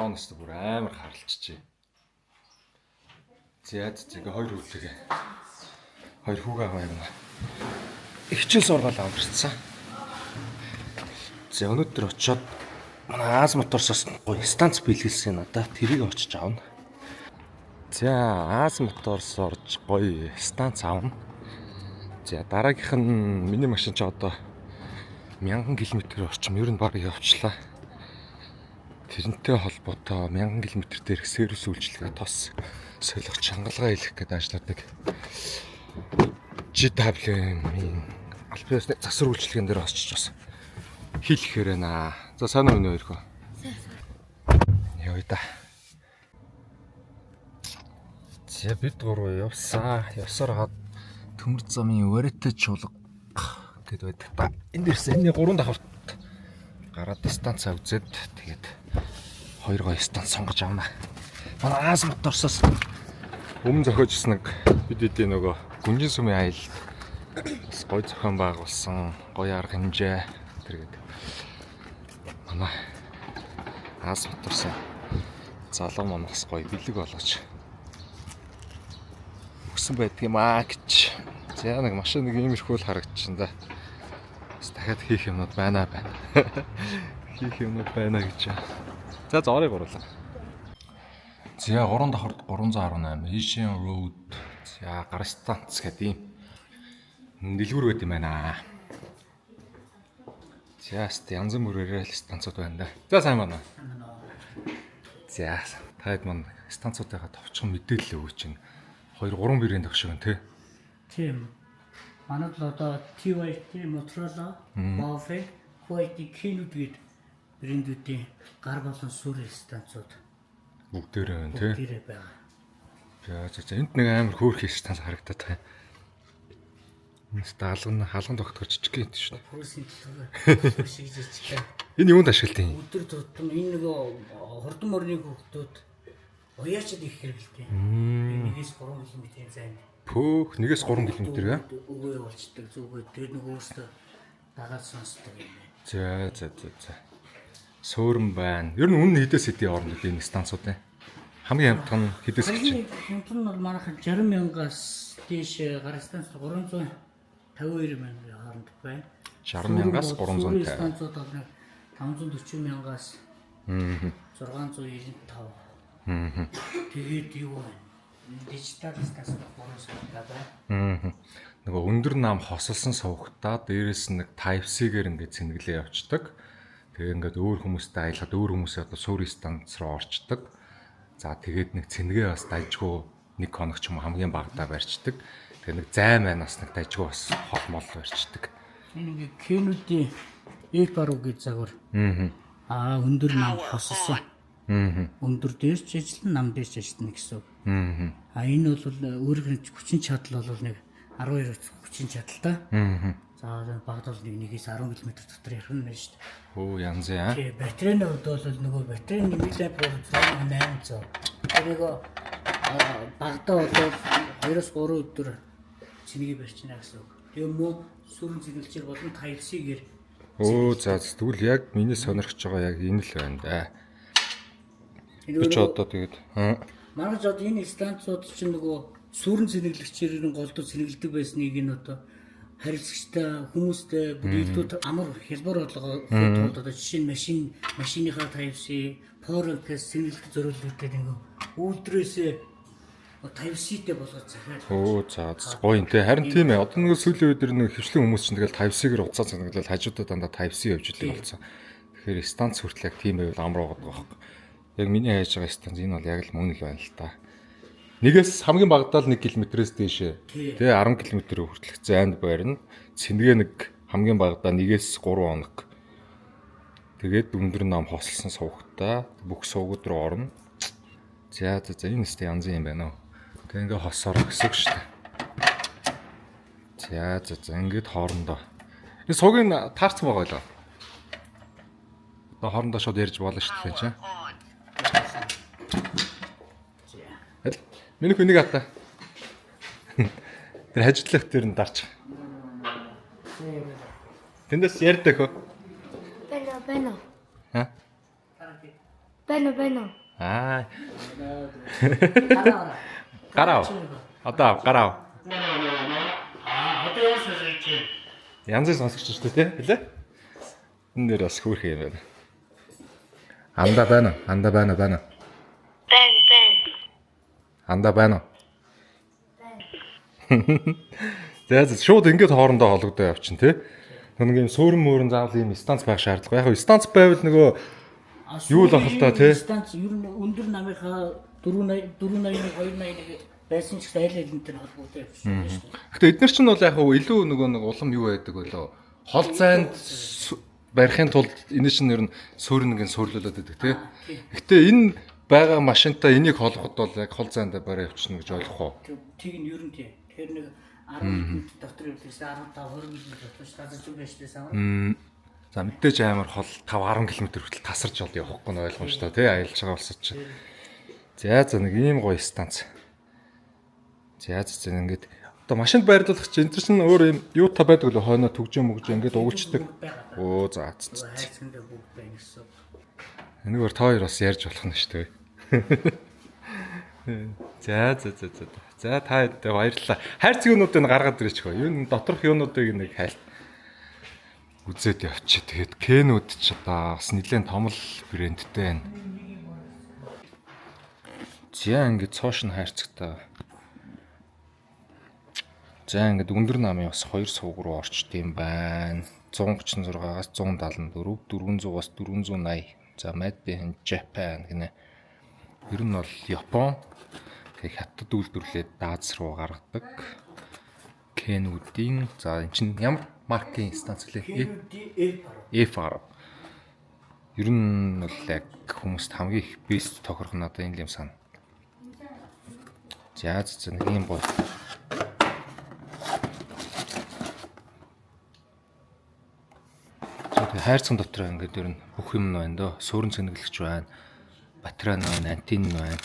аавнаас бүр амар харалчжээ. Зяад зэгээ хоёр хүүтэйгээ. Хоёр хүүгээ аваа юм. Ихчил сургаал авчихсан. За өнөөдөр очиод манай Аз моторсоос гоё станц бэлгэлсэн надаа тэрийг очиж аавна. За Аз моторс орж гоё станц аавна. За дараагийнх нь миний машин ч одоо 1000 км орчим ер нь баг явчлаа. Тэрнтэй холбоотой 1000 км дээрх сервис үйлчилгээ тос солих чангалгаа хийх гэдэг ажилладаг. GW-ийн албан ёсны засвар үйлчилгээнд дээр очиж бас хийлэхээр байна. За сайн уу өнөө өрхөө. Яа да. За бид гурав явсаа. Явсаар хаад төмөр замын варитэ чуулга гэдэг байдаг та. Энд дээрс энэний 3 давхарт гараад станц үзээд тэгээд 2 гоё станц сонгож авна. Манай Аз моторсоос өмнө зохиожсэн нэг бид эдийн нөгөө Гүнжин сүмийн аялал гоё зохион байгуулсан гоё арга хэмжээ тэргээд манай Аз моторсон залуу манаас гоё бэлэг болгож өгсөн байдгийм аа гэж. За нэг машин нэг иймэрхүү л харагдчихна да. Дахиад хийх юмнууд байна. Хийх юмнууд байна гэж. За зорыг гурлаа. За 3 давхарт 318 Asian Road. За гар станц гэдэг юм. Дэлгүүр байт юм байна. За янз бүрээр л станцууд байна да. За сайн байна. За таад мань станцуудынхаа товчхон мэдээлэл өгч чинь 2 3 бирийн төгшөг нь тий. Тийм. Манайд л одоо TYT Motorola, Huawei, Huawei Kinud гээд брэндүүдийн гар болон сүрэл станцууд Бүгдээрээ байна тий. Бүгдээрээ байгаа. За энд нэг амар хөөрхий станц харагдаад байна. Энэ халган тогтгож жижиг юм шүү дээ. Хөрсийн төлөв шиг жижиг. Энэ юунд ашигладаг юм? Өдөр тутам энэ нэг хурдан морины хүүхдүүд уяачд их хэрэгэлтэй. 1-3 км-ийн зайд. Пөөх 1-3 км аа. Өгөө явуулцдаг зүгөө тэр нэг өөртөө дагаад сонсдог юм За. байна. Суурин байна. Ер нь үнэ хэдээс хэдийн хооронд энэ станцууд ээ. Хамгийн хямдхан нь хэдээс гэж байна? Хямдхан нь бол манайхан 60,000-аас дээш гар станц 352,000 хооронд байна. 60,000-аас 350. Станцууд бол 540,000-аас 695. Тэгээд юу вэ? Дижитал станц 300 байна. Нөгөө өндөр нам хосолсон сувгтаа дээрээс нэг Type-C-гээр ингээд цэнгэлээ явцдаг. Тэгээ ингээд өөр хүмүүстэй аялахад өөр хүмүүсээ одоо суурь станц руу орчдөг. За тэгээд нэг цэнгээ бас дайжгүй 1 хоног ч юм хамгийн багадаа барьцдаг. Тэгээ нэг зай манаас нэг дайжгүй бас холмол барьцдаг. Энэ ингээ Кинудийн E-Barу гэж загвар. Өндөр нам хосолсон. Өндөр дээр ч ажиллана, нам дээр ч ажиллана гэсэн үг. Энэ бол өөрийнх нь хүчин чадал бол нэг 12 хүчин чадалтай. За багадал 1-ээс 10 км дотор ярих нь байна шүү дээ. Оо янз яа. Тий, батарейны хувьд бол нөгөө батарейны миллиампер 800. Тэрийг багадаа бол 2-3 өдөр цэнийг барьчихна гэсэн үг. Тэгээ мөн сүрэн цэглэлчээр болон Type-C-гээр. Оо за тэгвэл яг миний сонирхож байгаа яг энэ л байна да. Би ч одоо тэгээд манай ч одоо энэ станцууд чинь нөгөө сүрэн цэглэлчээр голдуу цэглэлдэг байсныг энэ одоо харилцагчтай хүмүүстэй бүдүүлдүүд амар хэлбэр болгоод одоо жишээ нь машиныхаа Type-C, Power-ээс цэглэлт зориулалтад нэг үүлдрээсээ Type-C-тэй болгоод захиад. Оо за гоё юм те. Харин тийм ээ. Одоо нэг сүүлийн үед нэг хөвчлэн хүмүүс чинь тэгэл Type-C-гээр уцаа цангалал хажуудаа дандаа Type-C явж идэг болсон. Тэгэхээр станц хүртэл яг тийм байвал амар байгаа байхгүй. Яг миний хайж байгаа станц энэ бол яг л мөн л байна л та. Нэгээс хамгийн багадаа л 1 км-ээс дээшээ. Тэ 10 км хүртэлх зайд байрна. Цэнгээ нэг хамгийн багадаа 1-3 хоног. Тэгээд өндөр нам хосолсон сувгтаа бүх сувгууд руу орно. За энэ сте янз юм байна уу. Тэг ингээ хосоор гэсэн шүү дээ. За ингээд хоорондоо. Энэ сувгийн таарсан байгаа лөө. Одоо хоорондоо шууд ярьж болно шүү дээ чинь. Миний хүнийг ата. Тэр хажуудлах дээр нь дарч. Тэндээс ярьдаг хөө. Бэно. Ха? Байна. Аа. Гараа. Гараа. Одоо гараа. Одоо яаж хийж вэ? Янзын сонсогч шүү дээ, хэлээ. Энэ дээр бас хөөх юм байна. Анда байна. Байна. Анда байна. За шууд ингээд хоорондоо холбогдоо явчин тий. Нэг юм суурин мөрөн заавал ийм станц байх шаардлагагүй. Яг нь станц байвал нөгөө юу л ах л та тий. Станц ер нь өндөр намынхаа 480 281 байсан ч айл алинтай холбоотой явчихсан шүү дээ. Гэтэ эдгээр чинь бол яг илүү нөгөө нэг улам юу байдаг болоо. Хол зайд барихын тулд энэ чинь ер нь суурингийн суурлуулад байдаг тий. Гэтэ энэ байгаа машинтай энийг холбоход бол яг хол зайд бараа явчихна гэж ойлгох уу? Тийг нь ер нь тий. Тэгэхээр нэг 10 минут дотор явуулсан 15 20 минут дотор газар зүг байштай сав. За мэдээж амар хол 5 10 км хүртэл тасарч бол явахгүй нь ойлгомжтой тий аялж байгаа улсад чи. За нэг ийм гоё станц. За ингээд одоо машинд байрлуулах чинь энэ чинь өөр юм юу та байдаг л хойноо төгжөө мөгжөө ингээд угуулцдаг. Оо за. Хайцгандаа бүгд байна гэсэн. Энэгээр та хоёр бас ярьж болох нь шүү дээ. За та баярлалаа. Хайрцаг юунуудыг гаргаад ирээч хөө. Юу доторх юунуудыг нэг хайлт үзээд явчих. Тэгээд Кенүүд ч одоо бас нэлээд том л брэндтэй байна. За ингээд цоошин хайрцагтай. За ингээд өндөр намын бас 2 сувг руу орчд юм байна. 136-аас 174, 400-аас 480. За Made in Japan гэнэ. Ер нь бол Япон тэг хятад үйлдвэрлээд Аз руу гаргадаг. Кенүүдийн за эн чинь ямар маркийн станц лээ? F10. Ер нь бол яг хүмүүст хамгийн их бест тохирох нь одоо энэ юм сан. За нэг юм бол хайрцаг дотор ингээд ер нь бүх юм байна дөө. Суурин цэнэглэгч байна. Батарей байна, антенн байна.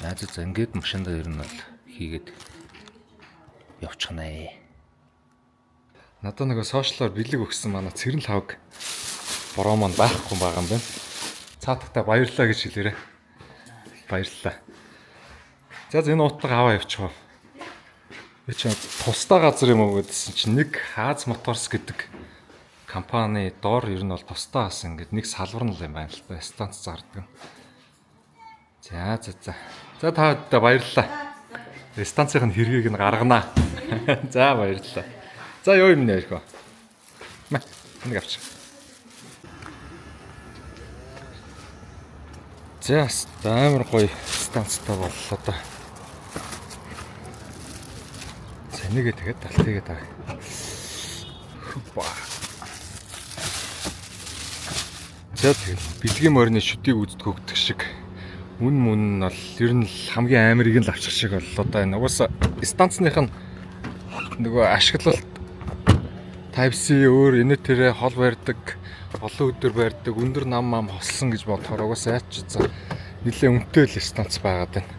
За ингээд машиндаа ер нь бол хийгээд явчихна ээ. Надад нэг сошиалаар бэлэг өгсөн манай Цэрэн лавг бороо маань байхгүй байгаа юм байна. Цаатагтаа баярлалаа гэж хэлээрэй. Баярлалаа. За энэ утга аваа явчихав. Би ч тусдаа газар юм уу гэдсэн чинь нэг Аз Моторс гэдэг компани доор ер нь бол тусдаа бас ингээд нэг салбар нь л юм байна л да. Станц зардаг. За та баярлалаа. Станцын хэргийг нь гарганаа. За баярлалаа. За юу юм нэ ярих вэ? Энийг авчих. За амар гоё станцтай боллоо да. За энийгээ тэгээд талтыгээд авъя. За тэгээд бэлгийн морины шүдийг үздэг хөгдөх шиг мөн нь бол ер нь хамгийн амирыг нь авчих шиг боллоо да. Энэ угаасаа станцных нь нөгөө ашиглалт Type-C өөр инээдэрээ хол барьдаг, олон өдөр барьдаг, өндөр нам хослсон гэж бодохоор угаасаа яач за нэлээ үнэтэй л станц байгаад байна.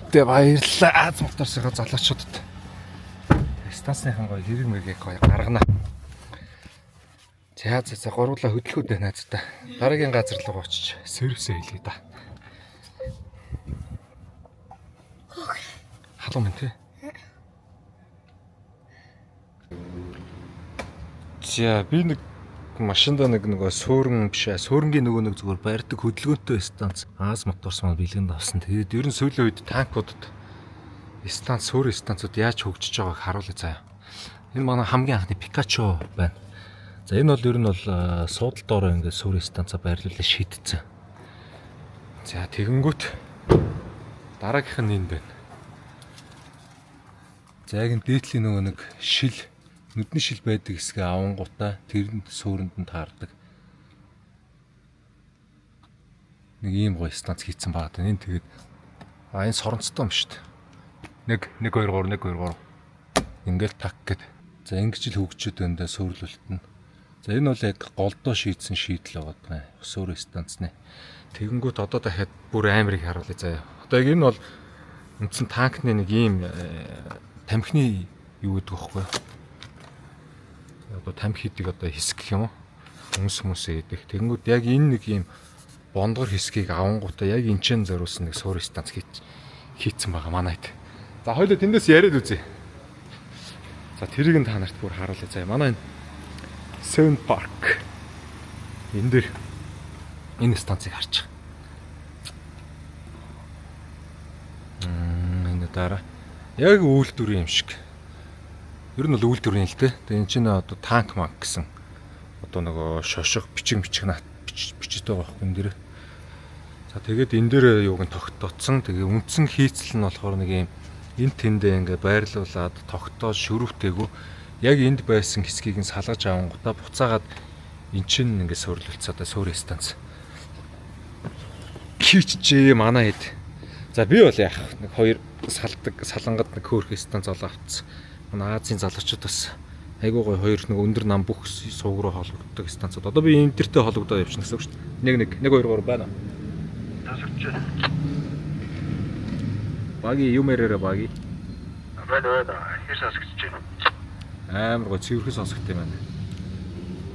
Тэгээ баярлалаа Аз Моторсынхаа залуучуудад. Станцныхан гоё хэрэг мэргийг гоё гаргана. За гурлаа хөдөлгөөд байна та. Дараагийн газар руу очиж сервисээ хийлээ да. Халуун мэн тий. За би нэг машинда нөгөө суурин биш аа суурингийн нөгөө нэг зүгээр барьдаг хөдөлгөөнтэй станц Аз Моторс маань бэлгэнд авсан. Тэгээд ер нь сүүлийн үед танкуудад станц суурин станцууд яаж хөгжиж байгааг харуулъя заяа. Энэ манай хамгийн анхны Пикачу байна. За энэ бол ер нь бол суудал доороо ингээд суурин станцаа байрлуулж шийдсэн. За тэгэнгүүт дараагийнх нь энэ байна. За яг энэ дээдлийн нөгөө нэг шил нүдний шил байдаг хэсгээ авангуудаа тэрэнд сүүрэнд нь таардаг. Нэг ийм гоё станц хийцэн байгаа. Энэ тэгээд энэ соронцтой юм шүү дээ. 1 2 3 1 2 3 ингээл так гэд. За ингэж л хөгжөөд байна да суурлуулт нь. За энэ бол яг голдоо шийдсэн шийдэл байгаа. Суур станцны. Тэгэнгүүт одоо дахиад бүр амирыг харуулъя заяа. Одоо яг энэ бол үндсэн танкны нэг ийм тамхины юу гэдэг вэ хөөе. Одоо тамхи хийдэг одоо хэсэг гэх юм уу? Хүмүүсээ хийдэг. Тэгэнгүүт яг энэ нэг ийм бондгор хэсгийг авангуудаа яг энчэн зориулсан нэг суур станц хийцэн байгаа манайд. За хоёул тэндээс яриад үзье. За тэрийг нь та нарт бүр харуулъя. За манай Seven Park энэ дэр энэ станцыг харж байгаа. Энэ дараа яг үйлдвэрийн юм шиг. Ер нь бол үйлдвэрийн л дээ. Тэгээ энэ чинь одоо танк манк гэсэн одоо нөгөө шошго бичиг нат бичиж байгаа байхгүй энэ дэр. За тэгээд энэ дэр юуг нь тогтооцсон. Тэгээ үндсэн хийцэл нь болохоор нэг юм энэ тэндээ ингээ байрлуулад тогтоож шөрөвтэйгүү яг энд байсан хэсгийг нь салгаж авангуудаа буцаагаад эн чинь ингээ сурлуулцаад суур станц хийчихээ манай хэд. За би бол яах нэг хоёр салангад нэг хөөрх станц олоо авцсан. Манай Азийн залуучууд бас айгуу гой хоёр нэг өндөр нам бүх сууг руу холбогддог станцууд. Одоо би энтертэй холбогдоод явчихна гэсэн үг шүү дээ. 1 2 3 байна. Тасч. Баги юм яраараа баги. Байна. Хэр сонсогдож байна? Амар гоо цэвэрхэн сонсогд юм байна.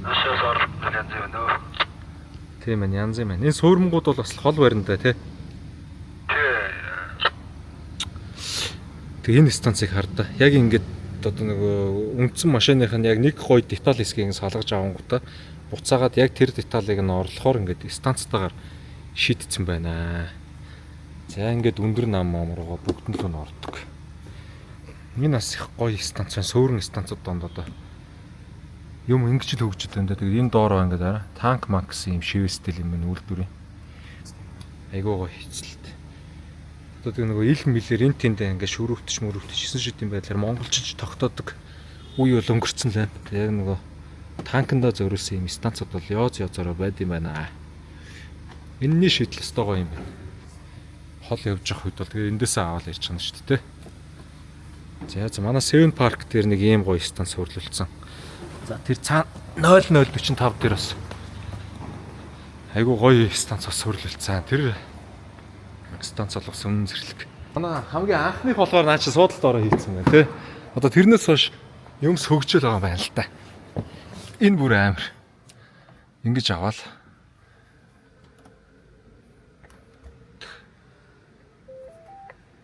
Ашаасаар янз байна. Тийм ээ янз юм байна. Энэ суурмгууд бол бас хол баринда тий. Тэг энэ станцыг хардаа. Яг ингээд одоо нөгөө үндсэн машиных нь яг нэг гой деталь хэсгийг салгаж авангуудаа буцаагаад яг тэр деталийг нь орлохоор ингээд станцтайгаар шийдсэн байна. За ингээд өндөр нам руугаа бүгд нь л ордог. Энэ бас их гоё станц байна. Суурин станцууд донд одоо юм ингэж л хөгжөд байна да. Тэгээд энэ доороо ингээд арай танк манк гэсэн юм шивэстэл юм байна үйлдвэрийн. Айгуу гоё хийцэлт. Одоо тэг нөгөө ил мэлэр энэ тэндээ ингээд шөрөвтөж мөрөвтөж 9 шидийн байдлаар монголчууд тогтоодог үе бол өнгөрцөн л байна. Яг нөгөө танканда зориулсан юм станцууд бол ёозороо байд юм байна. Энэний шийдэл өстөгөө юм байна. Хол явж явах үед бол тэгээ эндээсээ аваад ярьж байгаа шүү дээ. За манай Seven Park дээр нэг ийм гоё станц сурлуулсан. За тэр цаана 0045 дээр бас айгуу гоё станц бас сурлуулсан. Тэр станц болгосон үнэн зэрлэг. Манай хамгийн анхных болохоор наа чи суудалд ороо хийцэн байна тий. Одоо тэрнээс хойш юм сөгжөөл байгаа юм байна л да. Энэ бүр амар. Ингэж аваад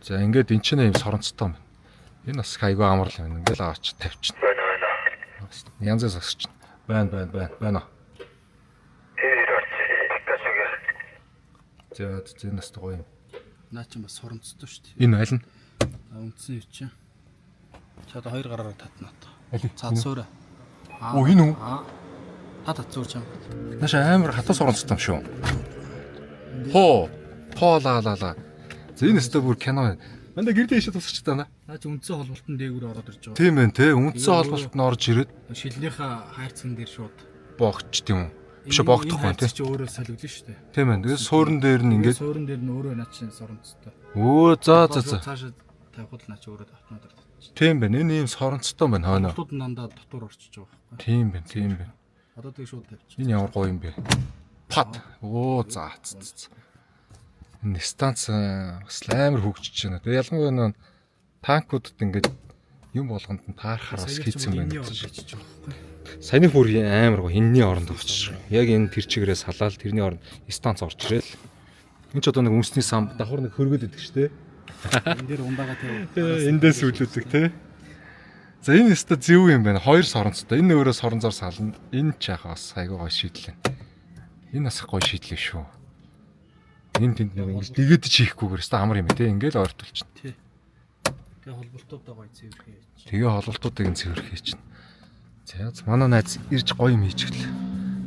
за ингээд эн чинь юм соронцтой юм. Энэ бас айгүй амарл байна. Ингээл аваач тавьчихна. Байна. Янзаас асчихна. Байна. За зэнэс гоё юм. Наа чи бас соронцтой шүү дээ. Энэ аль нь? Үндсэн юу чи? Чи одоо хоёр гараараа татна одоо. Аль? Цаад суурь. Оо энэ үү? Та татзуур чам. Наш амар хатуу соронцтой юм шүү. Хоолаа. За энэ өстө бүр кино байна. Манда гэр дэше тусч таа. Наа чи үндсэн холболтон дээгүүр ороод ирж байгаа. Тийм ээ те. Үндсэн холболт нь орж ирээд Шилнийхээ хайрцагн дээр шууд боогч тийм үү? Биш боогдохгүй те. Чи өөрөө солиглоо шүү дээ. Тийм ээ. Тэгээд суурин дээр нь ингээд суурин дээр нь өөрөө наа чи соронцтой. Өө за. Цаашаа тавихад наа чи өөрөө автоматар татчих. Тийм байна. Энэ ийм соронцтой байна хойно. Хотууд дандаа дотор орчиж байгаа байхгүй. Тийм байна. Одоо тэг шууд тавьчих. Энэ ямар гоё юм бэ? Пат. Оо за. Энэ станц бас амар хөгжиж байна. Тэгээ ялангуяа нөө танкуудад ингээд юм болгонд нь таарахаар бас хийцэн байна. Саяны бүр амар гоё энэний оронд очиж. Яг энэ тэр чигээрээ салаад тэрний оронд станц орж ирээл. Энд ч одоо нэг үнсний сан давхар нэг хөргөд идэг шүү дээ. Энэ дээр ундаага тавь. Эндээс үлддэг те. За энэ өстө зөв юм байна. Хоёр соронцтой. Энэ өөрөө соронзоор сална. Энэ ч яхаа бас айгүй гоё шийдэл байна. Энэ бас гоё шийдэл шүү. Энэ тэнд нэг дэгэж хийхгүйгээр өстө амар юм те. Ингээл ойртуулчихна. Тий. Тэгээ холболтуудаа гоё цэвэрхий хийж. Тэгээ холболтуудыг нь цэвэрхий чинь. За манай найз ирж гоё юм хийж гэлээ.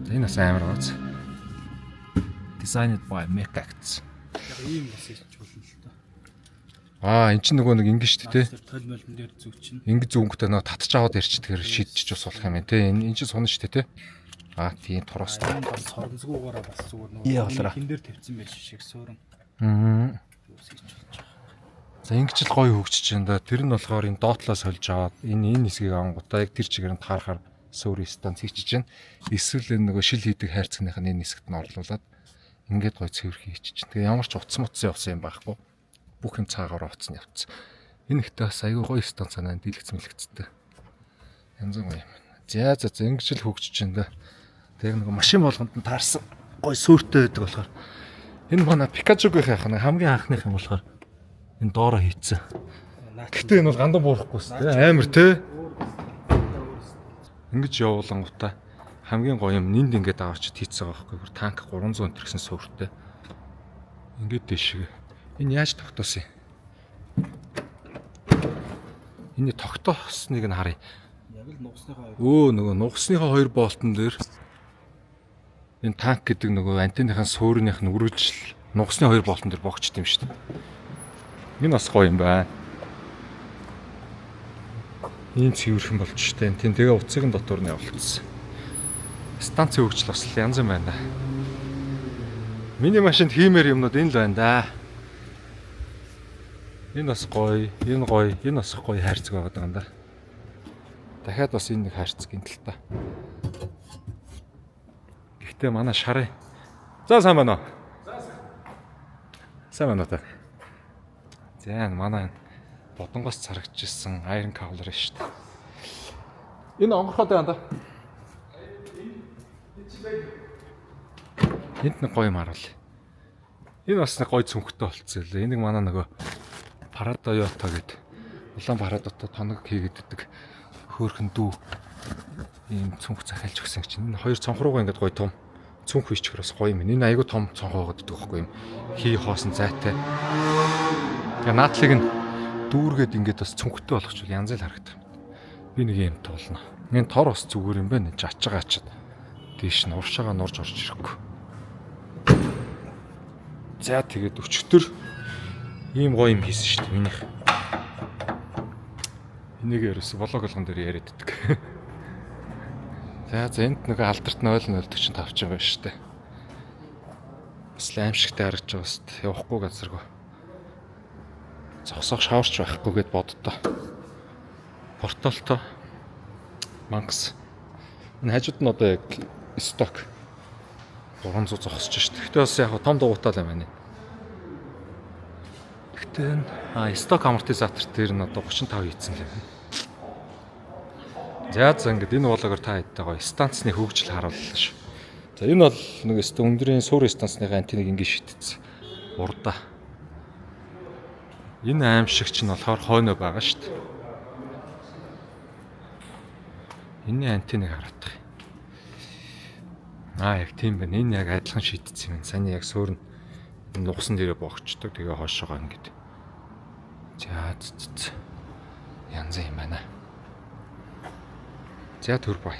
За энэ бас амар гоц. Designed by Mechacts. Ийм бас хийж болно л та. Эн чинь нөгөө нэг ингэ шүү дээ те. Тол молон дээр зүг чинь. Ингэ зүүнгтэй нөгөө татж аваад ирчихдгээр шийдчих бас болох юм байна те. Энэ чинь сонно шүү дээ те. Тийм туроос. Энэ бас соронцгүйгаараа бас зүгээр Яа болоо. хин дээр тавьсан байж шиг суурин. Юус хийж болж байгаа. За ингэж л гоё хөгжиж байна да. Тэр нь болохоор энэ доотлоос холж аваад энэ хэсгийг авангуудаа яг тэр чигээр нь таарахаар суурь станц хийчихэж байна. Эсвэл энэ нөгөө шил хийдэг хайрцагных нь энэ хэсэгт нь орлуулад ингээд гоё цэвэрхий хийчихэж байна. Тэгээ ямар ч утас явсан юм байхгүй. Бүх юм цаагаар уцсан явцсан. Энэ ихтэй бас аягүй гоё станц санаа дийлэгцмэлэгцтэй. Янз бүр юм. За ингэж л хөгжиж байна да. Тэгээ нөгөө машин болгонд нь таарсан гоё суурьтай байдаг болохоор Энэ манай Пикачугийнхаа хамгийн анхных юм болохоор энэ доороо хийцэн. Гэхдээ энэ бол гандан буурахгүйс те амар те. Ингэж явуулангуудаа хамгийн гоё юм нинд ингээд аваачд хийцэн байгаа байхгүй. Танк 300 м гэсэн суурьтай. Ингээд дэшиг. Энэ яаж тогтоосон юм? Энэ тогтоосныг нь харъя. Яг л нугасныхаа Нөгөө нугасныхаа 2 болтон дээр энэ танк гэдэг нөгөө антенныхаа суурьных нь үргэлжил нугасны 2 болтон дээр богчд юм шүү дээ. Энэ бас гоё юм байна. Ийм цэвэрхэн болж штэ. Тэн тэгээ уцыг нь дотор нь явуулчихсан. Станцын хөгжил бас янз юм байна да. Миний машинд хиймээр юмнууд энэ л байна да. Энэ бас гоё, энэ гоё, энэ бас гоё хайрцаг байгаа юм да. Дахиад бас энэ нэг хайрцаг юм л та. Гэхдээ манай шарын. За сайн байна уу? Сайн байна уу та? За манай бодонгоос царагчсан iron cowler шүү дээ. Энэ онгорхоод байна да. Энд нэг гоё юм харуул. Энэ бас нэг гоё цүнхтэй болцсон лээ. Энийг манай нөгөө Парадойота гэдэг улаан Парадойота тоног хийгээддэг хөөрхөн дүү ийм цүнх захиалж өгсөн чинь. Энэ хоёр цонх руугаа ингээд гоё том цүнх хийчихэр бас гоё юм. Энэ айгүй том цонх байгаад ддэг байхгүй юм. Хий хоосон зайтай. Тэгээ наадлыг нь дүүргээд ингээд бас цүнхтэй болгочвол янз л харагдав. Би нэг юм тоолно. Энэ тор бас зүгээр юм байна. Ачиж ачаад дээш нь уршаага нурж орж ирэхгүй. За тэгээд өчтөр ийм гоё юм хийсэн шүү дээ минийх. Энийг ерөөсө блог болгон дээр яриад иддэг. За энд нэг алдарт 0045 ч байгаа шүү дээ. Бас аимшигтай харагдаж байгаа шүү дээ. Явахгүй газаргүй. Зогсоох шаварч байхгүйгээд боддоо. Портолто Манкс. Энэ хажууд нь одоо яг сток 300 зогсож шүү дээ. Гэтэ бас яг том дугуйтал юм байна. Гэтэ сток амортизатор дээр нь одоо 35 хийцэн л байна. За ингээд энэ болгоор та хэдтэй гоё станцны хөгжил харууллаа шүү. За энэ бол нэг өндрийн суур станцныхаа антеныг ингэ шидсэн. Урдаа. Энэ аимшигч нь болохоор хойноо байгаа шүү дээ. Энийн антеныг хараадах юм. Яг тийм байна. Энэ яг адилхан шидсэн юм. Саний яг суур нь нугсан дээрээ богчдог. Тэгээ хойшоогоо ингээд. За янз юм байна. За түр бай.